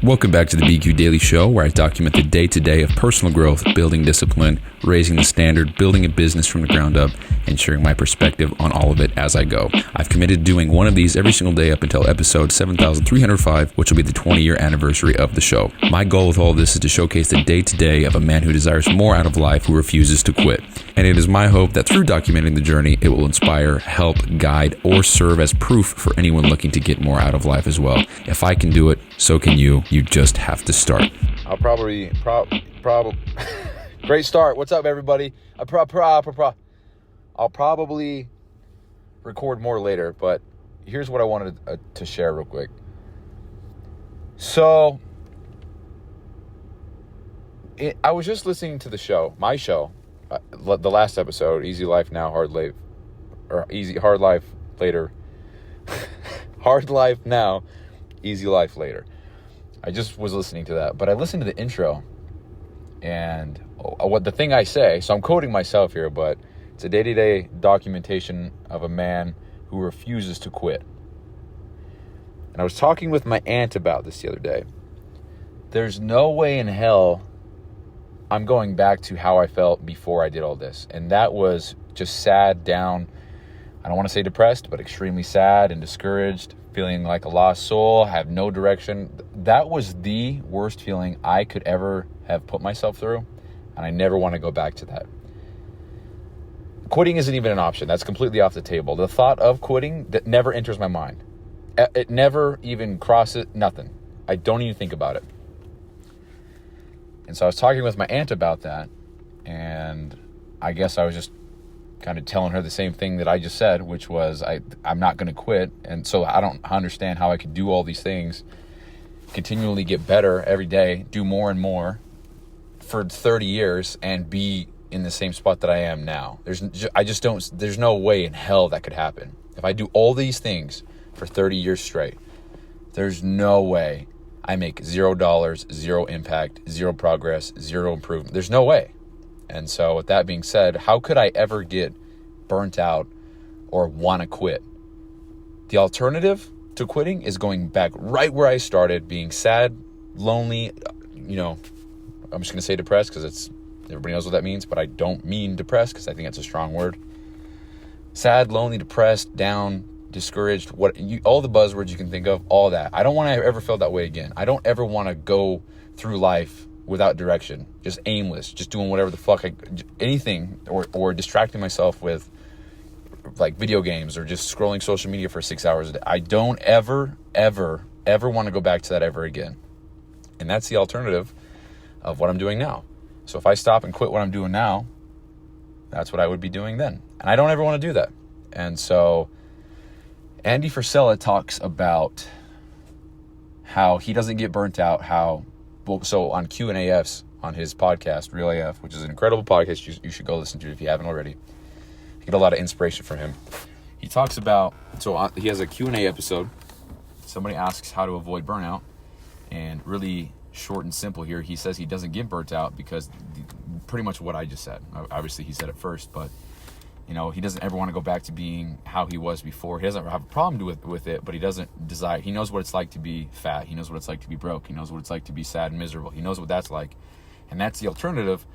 Welcome back to the BQ Daily Show, where I document the day-to-day of personal growth, building discipline, raising the standard, building a business from the ground up, and sharing my perspective on all of it as I go. I've committed to doing one of these every single day up until episode 7305, which will be the 20-year anniversary of the show. My goal with all of this is to showcase the day-to-day of a man who desires more out of life, who refuses to quit. And it is my hope that through documenting the journey, it will inspire, help, guide, or serve as proof for anyone looking to get more out of life as well. If I can do it, so can you. You just have to start. I'll probably great start. What's up, everybody? I'll probably record more later, but here's what I wanted to share real quick. So I was just listening to the show, my show, the last episode, Easy Life Now, Hard Life, or Hard Life Later. Hard Life Now, Easy Life Later. I just was listening to that, but I listened to the intro, and what the thing I say, so I'm quoting myself here, but it's a day-to-day documentation of a man who refuses to quit. And I was talking with my aunt about this the other day. There's no way in hell I'm going back to how I felt before I did all this. And that was just sad, down, I don't want to say depressed, but extremely sad and discouraged, feeling like a lost soul, have no direction. That was the worst feeling I could ever have put myself through, and I never want to go back to that. Quitting isn't even an option. That's completely off the table. The thought of quitting, that never enters my mind. It never even crosses, nothing. I don't even think about it. And so I was talking with my aunt about that, and I guess I was just kind of telling her the same thing that I just said, which was I'm not going to quit. And so I don't understand how I could do all these things, continually get better every day, do more and more for 30 years and be in the same spot that I am now. There's no way in hell that could happen. If I do all these things for 30 years straight, there's no way I make $0, zero impact, zero progress, zero improvement. There's no way. And so with that being said, how could I ever get burnt out or want to quit? The alternative to quitting is going back right where I started, being sad, lonely, I'm just going to say depressed because everybody knows what that means, but I don't mean depressed because I think it's a strong word. Sad, lonely, depressed, down, discouraged, all the buzzwords you can think of, all that. I don't want to ever feel that way again. I don't ever want to go through life without direction, just aimless, just doing whatever the fuck, anything, or distracting myself with like video games or just scrolling social media for 6 hours a day. I don't ever want to go back to that ever again. And that's the alternative of what I'm doing now. So if I stop and quit what I'm doing now, that's what I would be doing then. And I don't ever want to do that. And so Andy Frisella talks about how he doesn't get burnt out, so on Q&AFs on his podcast, Real AF, which is an incredible podcast you should go listen to if you haven't already. You get a lot of inspiration from him. He talks about, he has a Q&A episode. Somebody asks how to avoid burnout, and really short and simple here, he says he doesn't get burnt out because pretty much what I just said. Obviously, he said it first, but he doesn't ever want to go back to being how he was before. He doesn't have a problem with it, but he doesn't desire. He knows what it's like to be fat. He knows what it's like to be broke. He knows what it's like to be sad and miserable. He knows what that's like. And that's the alternative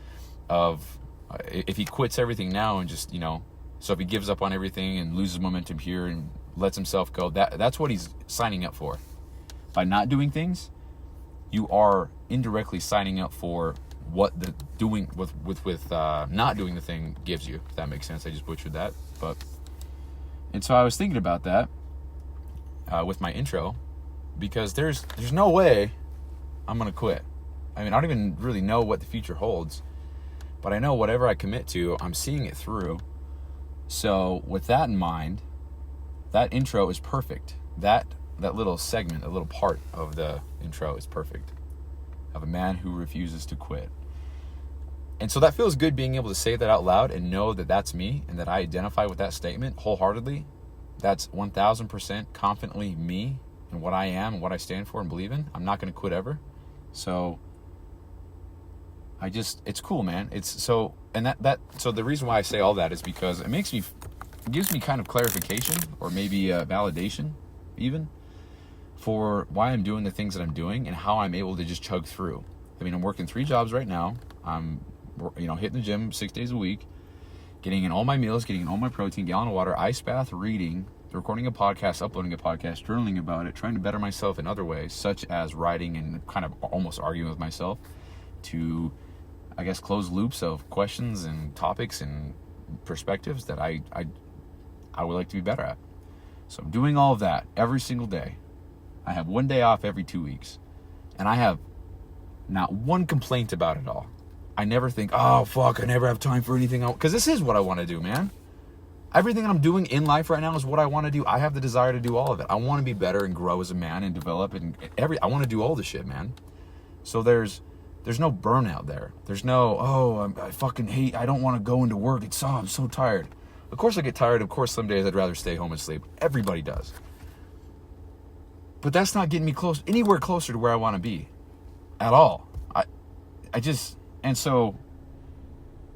of if he quits everything now and just, so if he gives up on everything and loses momentum here and lets himself go, that's what he's signing up for. By not doing things, you are indirectly signing up for what the doing with not doing the thing gives you, if that makes sense. I just butchered that, and so I was thinking about that with my intro, because there's no way I'm gonna quit. I mean, I don't even really know what the future holds, but I know whatever I commit to, I'm seeing it through. So with that in mind, that intro is perfect. That little segment, a little part of the intro is perfect, of a man who refuses to quit. And so that feels good, being able to say that out loud and know that that's me and that I identify with that statement wholeheartedly. That's 1000% confidently me and what I am and what I stand for and believe in. I'm not going to quit ever. So it's cool, man. So the reason why I say all that is because it gives me kind of clarification, or maybe validation even, for why I'm doing the things that I'm doing and how I'm able to just chug through. I mean, I'm working 3 jobs right now. I'm, hitting the gym 6 days a week, getting in all my meals, getting in all my protein, gallon of water, ice bath, reading, recording a podcast, uploading a podcast, journaling about it, trying to better myself in other ways, such as writing and kind of almost arguing with myself to, I guess, close loops of questions and topics and perspectives that I would like to be better at. So I'm doing all of that every single day. I have 1 day off every 2 weeks. And I have not one complaint about it all. I never think, oh, fuck, I never have time for anything else. Because this is what I want to do, man. Everything I'm doing in life right now is what I want to do. I have the desire to do all of it. I want to be better and grow as a man and develop. I want to do all the shit, man. So there's no burnout there. There's no, I fucking hate, I don't want to go into work. I'm so tired. Of course I get tired. Of course some days I'd rather stay home and sleep. Everybody does. But that's not getting me anywhere closer to where I want to be at all. And so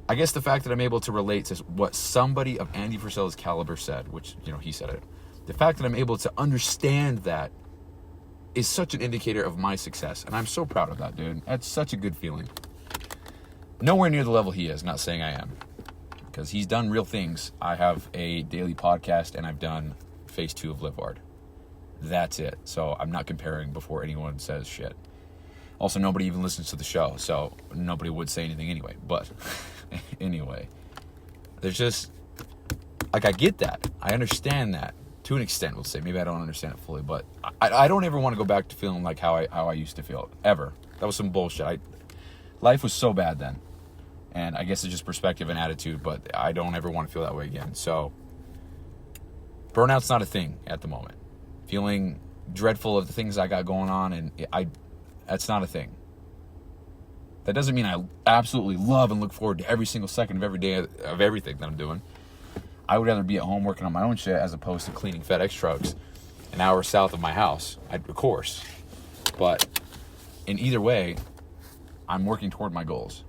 I guess the fact that I'm able to relate to what somebody of Andy Frisella's caliber said, which, he said it, the fact that I'm able to understand that is such an indicator of my success. And I'm so proud of that, dude. That's such a good feeling. Nowhere near the level he is, not saying I am. Because he's done real things. I have a daily podcast and I've done phase 2 of Live Hard. That's it. So I'm not comparing before anyone says shit. Also, nobody even listens to the show, so nobody would say anything anyway. But anyway, there's just, I get that. I understand that to an extent, we'll say. Maybe I don't understand it fully, but I don't ever want to go back to feeling like how I used to feel, ever. That was some bullshit. Life was so bad then. And I guess it's just perspective and attitude, but I don't ever want to feel that way again. So, burnout's not a thing at the moment. Feeling dreadful of the things I got going on, and that's not a thing. That doesn't mean I absolutely love and look forward to every single second of every day of everything that I'm doing. I would rather be at home working on my own shit as opposed to cleaning FedEx trucks an hour south of my house, of course. But in either way, I'm working toward my goals.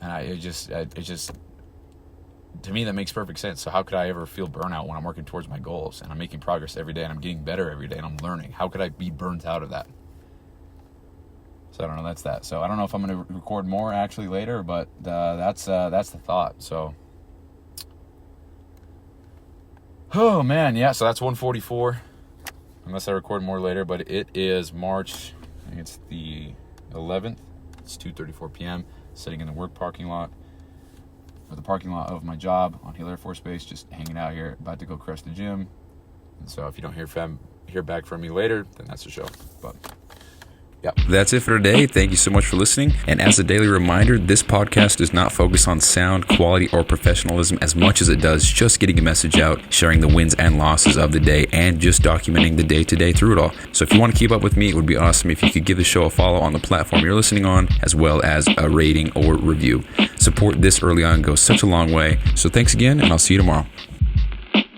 And it just, to me, that makes perfect sense. So how could I ever feel burnout when I'm working towards my goals and I'm making progress every day and I'm getting better every day and I'm learning? How could I be burnt out of that? So I don't know. That's that. So I don't know if I'm going to record more actually later, but that's the thought. So, oh man, yeah. So that's 1:44. Unless I record more later, but it is March. I think it's the 11th. It's 2:34 p.m. Sitting in the work parking lot. Or the parking lot of my job on Hill Air Force Base, just hanging out here, about to go crush the gym. And so if you don't hear back from me later, then that's the show. But yeah. That's it for today. Thank you so much for listening. And as a daily reminder, this podcast does not focus on sound, quality, or professionalism as much as it does just getting a message out, sharing the wins and losses of the day, and just documenting the day-to-day through it all. So if you want to keep up with me, it would be awesome if you could give the show a follow on the platform you're listening on, as well as a rating or review. Support this early on goes such a long way. So thanks again, and I'll see you tomorrow.